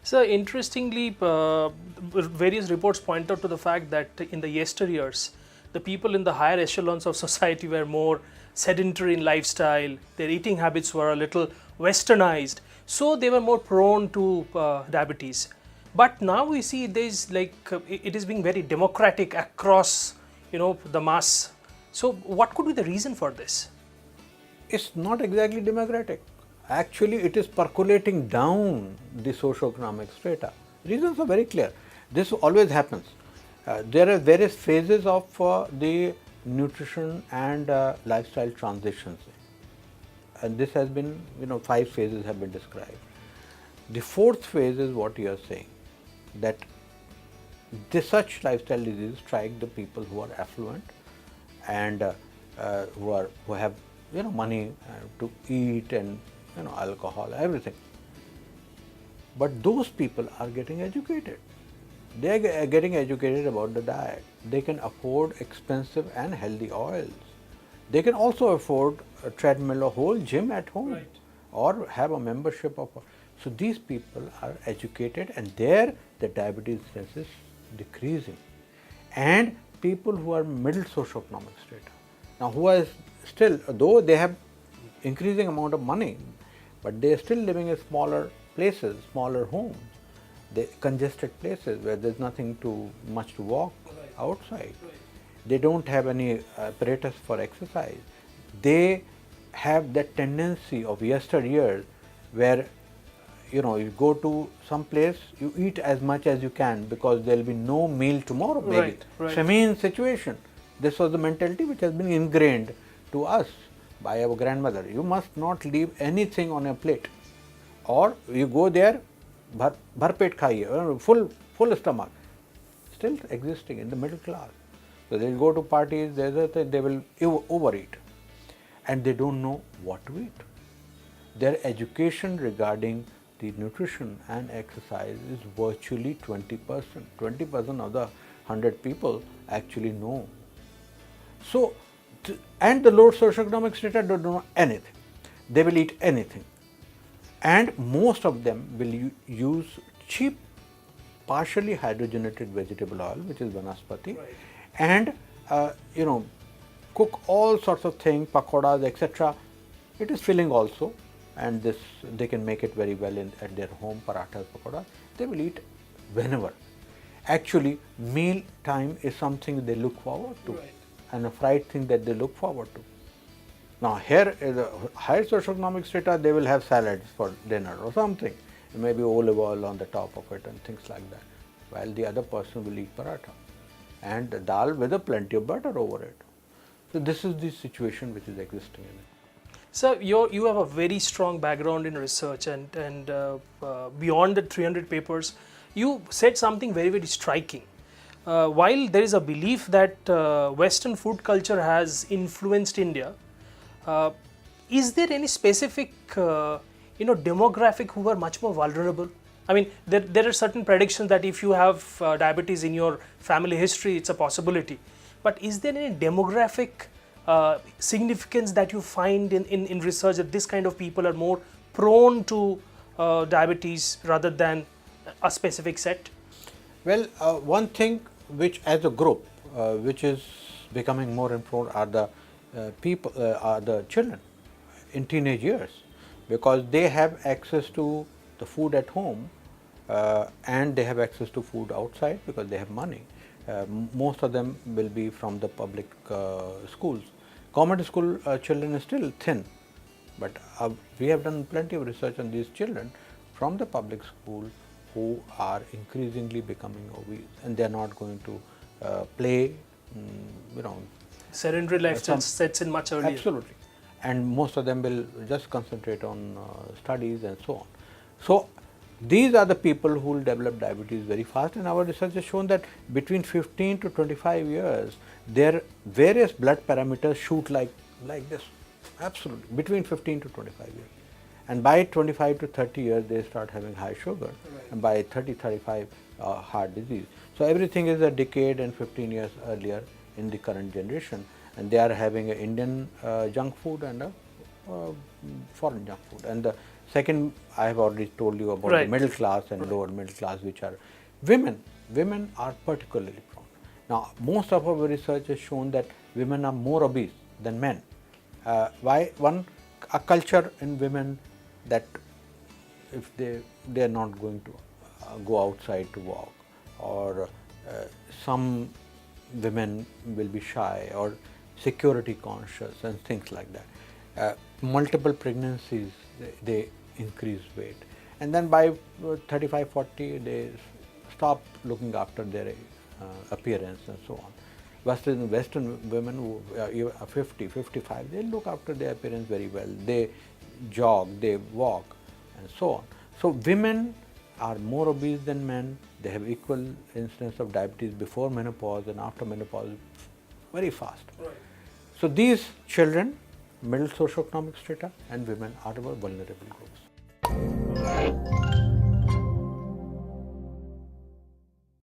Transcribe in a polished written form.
So interestingly, various reports point out to the fact that in the yesteryears, the people in the higher echelons of society were more sedentary in lifestyle. Their eating habits were a little westernized, so they were more prone to diabetes. But now we see there's like it is being very democratic across, the mass. So what could be the reason for this? It's not exactly democratic. Actually, it is percolating down the socio-economic strata. Reasons are very clear. This always happens. There are various phases of the nutrition and lifestyle transitions. And this has been, 5 phases have been described. The 4th phase is what you are saying, that such lifestyle diseases strike the people who are affluent and who have money to eat and alcohol, everything. But those people are getting educated. They are getting educated about the diet. They can afford expensive and healthy oils. They can also afford a treadmill, a whole gym at home, Right. or have a membership of. So these people are educated, and there the diabetes incidence is decreasing. And people who are middle socioeconomic strata, now who are still, though they have increasing amount of money, but they are still living in smaller places, smaller homes, congested places where there's nothing much to walk outside. They don't have any apparatus for exercise. They have that tendency of yesteryear where you go to some place, you eat as much as you can because there will be no meal tomorrow, maybe. Right. Famine situation. This was the mentality which has been ingrained to us by our grandmother. You must not leave anything on a plate, or you go there, bhar pet khaiye, full stomach. Still existing in the middle class. So they will go to parties, they will overeat, and they don't know what to eat. Their education regarding the nutrition and exercise is virtually 20%. 20% of the 100 people actually know. So, and the low socioeconomic strata don't know anything. They will eat anything. And most of them will use cheap, partially hydrogenated vegetable oil, which is vanaspati, and cook all sorts of things, pakoras, etc. It is filling also, and this they can make it very well at their home, parathas, pakoras. They will eat whenever. Actually, meal time is something they look forward to, and a fried thing that they look forward to. Now here is a higher socioeconomic strata, they will have salads for dinner or something, maybe olive oil on the top of it and things like that, while the other person will eat paratha and dal with a plenty of butter over it. So this is the situation which is existing in it. So you have a very strong background in research and beyond the 300 papers, you said something very, very striking. While there is a belief that Western food culture has influenced India, is there any specific demographic who are much more vulnerable? I mean, there are certain predictions that if you have diabetes in your family history, it's a possibility. But is there any demographic significance that you find in research that this kind of people are more prone to diabetes rather than a specific set? Well, one thing which as a group which is becoming more important are the are the children in teenage years, because they have access to the food at home and they have access to food outside because they have money. Most of them will be from the public schools. Government school children are still thin, but we have done plenty of research on these children from the public school who are increasingly becoming obese, and they are not going to play, sedentary lifestyle sets in much earlier. Absolutely, and most of them will just concentrate on studies and so on. So these are the people who will develop diabetes very fast, and our research has shown that between 15 to 25 years, their various blood parameters shoot like this, absolutely, between 15 to 25 years. And by 25 to 30 years, they start having high sugar, and by 30, 35, heart disease. So everything is a decade and 15 years earlier in the current generation, and they are having an Indian junk food and a foreign junk food. And the Second, I have already told you about Right. the middle class and lower middle class, which are women. Women are particularly prone. Now, most of our research has shown that women are more obese than men. Why? One, a culture in women that if they are not going to go outside to walk, or some women will be shy or security conscious and things like that. Multiple pregnancies, they increase weight, and then by 35, 40 they stop looking after their appearance and so on. Western women who are 50, 55, they look after their appearance very well. They jog, they walk, and so on. So women are more obese than men. They have equal incidence of diabetes before menopause and after menopause, very fast. Right. So these children, middle socioeconomic strata, and women are our vulnerable groups.